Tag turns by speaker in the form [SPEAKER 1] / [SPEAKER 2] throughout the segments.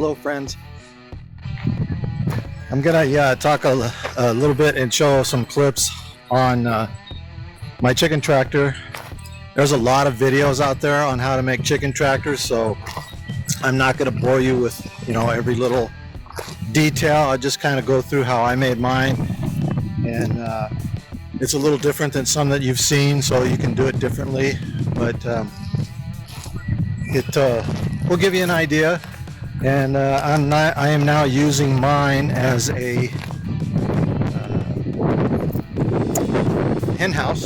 [SPEAKER 1] Hello friends. I'm gonna talk a little bit and show some clips on my chicken tractor. There's a lot of videos out there on how to make chicken tractors, so I'm not gonna bore you with every little detail. I'll just kind of go through how I made mine, and it's a little different than some that you've seen, so you can do it differently, but it will give you an idea. And I am now using mine as a hen house.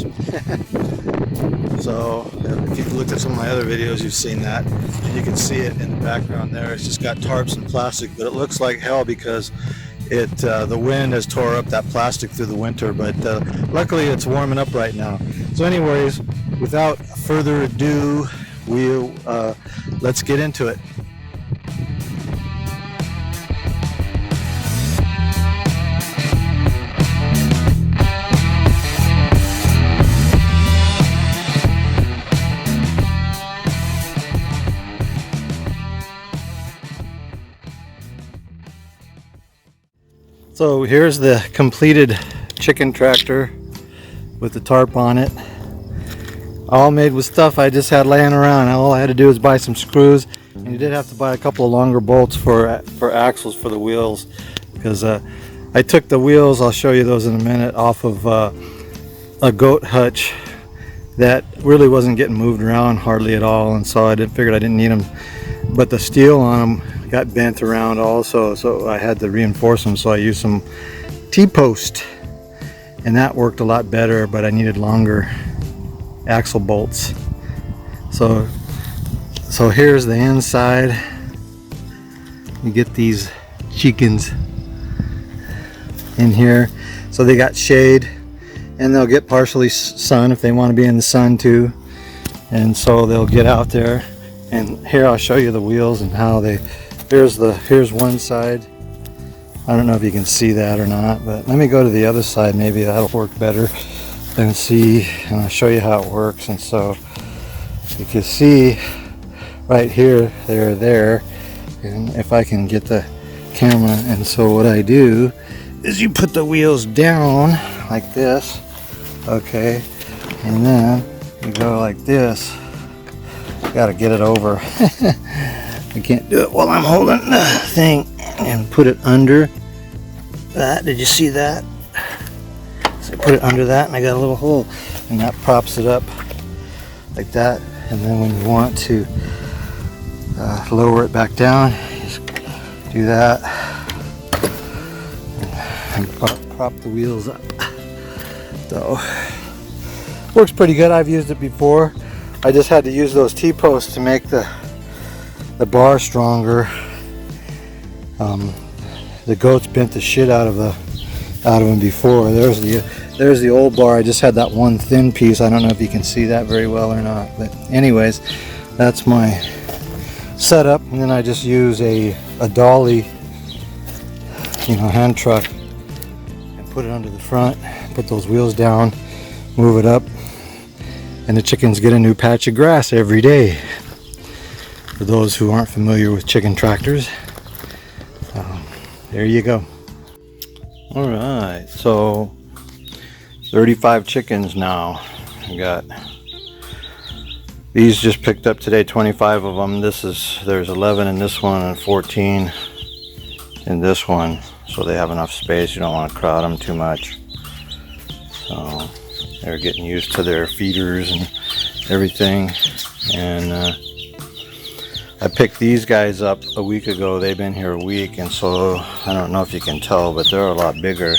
[SPEAKER 1] So if you've looked at some of my other videos, you've seen that, and you can see it in the background there. It's just got tarps and plastic, but it looks like hell because the wind has tore up that plastic through the winter, but luckily it's warming up right now. So anyways, without further ado, let's get into it. So here's the completed chicken tractor with the tarp on it. All made with stuff I just had laying around. All I had to do was buy some screws, and you did have to buy a couple of longer bolts for axles for the wheels, because I took the wheels, I'll show you those in a minute, off of a goat hutch that really wasn't getting moved around hardly at all, and so I figured I didn't need them. But the steel on them got bent around also, so I had to reinforce them, so I used some T-post, and that worked a lot better, but I needed longer axle bolts. So here's the inside. You get these chickens in here, so they got shade, and they'll get partially sun if they want to be in the sun too, and so they'll get out there. And here I'll show you the wheels and how they, here's one side. I don't know if you can see that or not, but let me go to the other side, maybe that'll work better and see, and I'll show you how it works. And so you can see right here, they're there, and if I can get the camera, and so what I do is you put the wheels down like this, okay, and then you go like this. Got to get it over. I can't do it while I'm holding the thing, and put it under that. Did you see that? So I put it under that, and I got a little hole, and that props it up like that. And then when you want to lower it back down, just do that and prop the wheels up. So works pretty good. I've used it before. I just had to use those T-posts to make the bar stronger. The goats bent the shit out of them before. There's the old bar. I just had that one thin piece. I don't know if you can see that very well or not, but anyways, that's my setup. And then I just use a dolly, hand truck, and put it under the front, put those wheels down, move it up, and the chickens get a new patch of grass every day. For those who aren't familiar with chicken tractors, there you go. All right, so 35 chickens now. I got these just picked up today, 25 of them. There's 11 in this one and 14 in this one, so they have enough space. You don't want to crowd them too much. So they're getting used to their feeders and everything, and I picked these guys up a week ago. They've been here a week, and so I don't know if you can tell, but they're a lot bigger,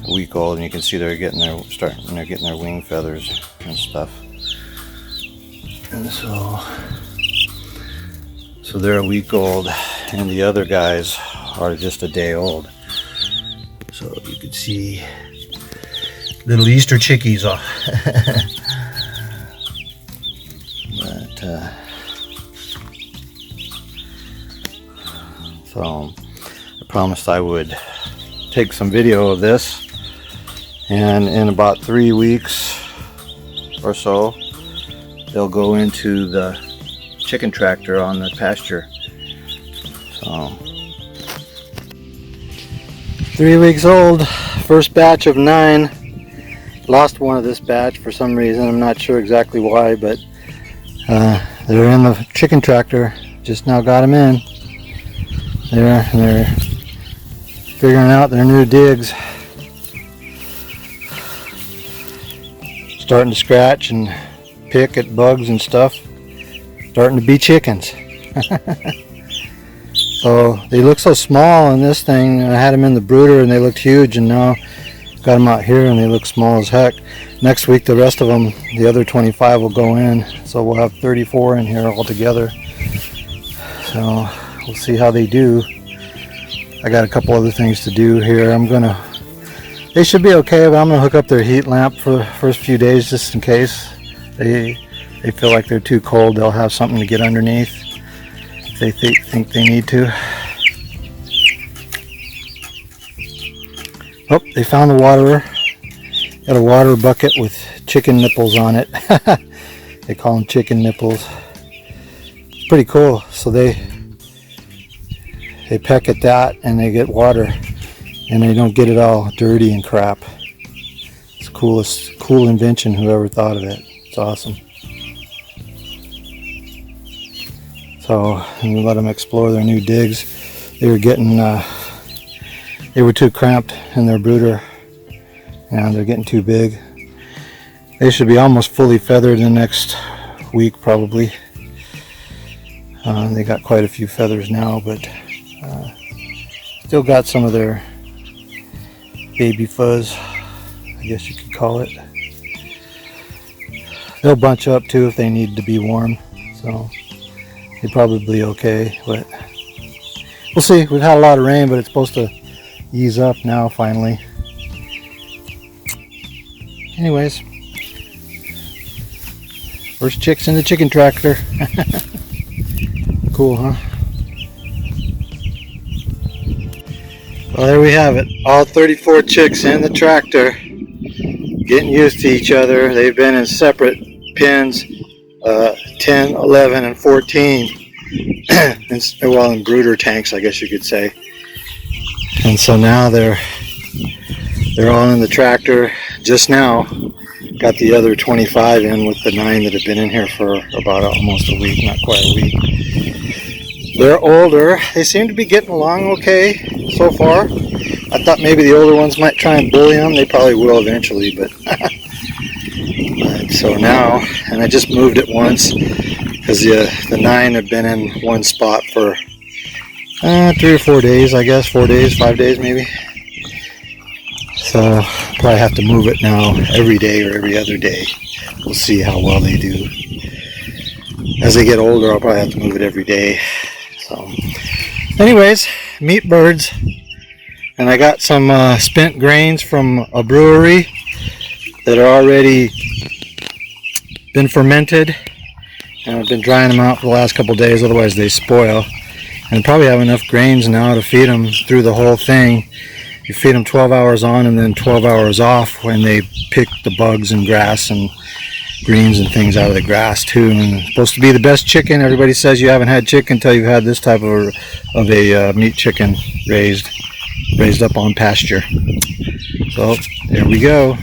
[SPEAKER 1] a week old, and you can see they're getting their wing feathers and stuff. And so they're a week old, and the other guys are just a day old. So you can see little Easter chickies off. But so I promised I would take some video of this, and in about 3 weeks or so they'll go into the chicken tractor on the pasture. So 3 weeks old, first batch of 9. Lost one of this batch for some reason. I'm not sure exactly why, but they're in the chicken tractor. Just now got them in. They're figuring out their new digs. Starting to scratch and pick at bugs and stuff. Starting to be chickens. So they look so small in this thing. I had them in the brooder and they looked huge, and now got them out here and they look small as heck. Next week the rest of them, the other 25, will go in. So we'll have 34 in here altogether. So we'll see how they do. I got a couple other things to do here. They should be okay, but I'm gonna hook up their heat lamp for the first few days just in case they feel like they're too cold. They'll have something to get underneath if they think they need to. Oh, they found the waterer. Got a water bucket with chicken nipples on it. They call them chicken nipples. It's pretty cool. So they peck at that and they get water, and they don't get it all dirty and crap. It's the cool invention, whoever thought of it. It's awesome. So we let them explore their new digs. They were too cramped in their brooder, and they're getting too big. They should be almost fully feathered in the next week probably. They got quite a few feathers now, but still got some of their baby fuzz, I guess you could call it. They'll bunch up too if they need to be warm, so they're probably okay, but we'll see. We've had a lot of rain, but it's supposed to ease up now finally. Anyways, first chicks in the chicken tractor. Cool, huh? Well, there we have it. All 34 chicks in the tractor, getting used to each other. They've been in separate pens, 10, 11, and 14. Well, in brooder tanks, I guess you could say. And so now they're all in the tractor. Just now got the other 25 in with the 9 that have been in here for about almost a week, not quite a week. They're older. They seem to be getting along okay so far. I thought maybe the older ones might try and bully them. They probably will eventually, but so now, and I just moved it once because the 9 have been in one spot for 3 or 4 days, I guess. 4 days, 5 days maybe. So probably have to move it now every day or every other day. We'll see how well they do. As they get older, I'll probably have to move it every day. So anyways, meat birds. And I got some spent grains from a brewery that are already been fermented, and I've been drying them out for the last couple days, otherwise they spoil. And probably have enough grains now to feed them through the whole thing. You feed them 12 hours on and then 12 hours off when they pick the bugs and grass and greens and things out of the grass too. And it's supposed to be the best chicken. Everybody says you haven't had chicken until you've had this type of a meat chicken raised up on pasture. So there we go.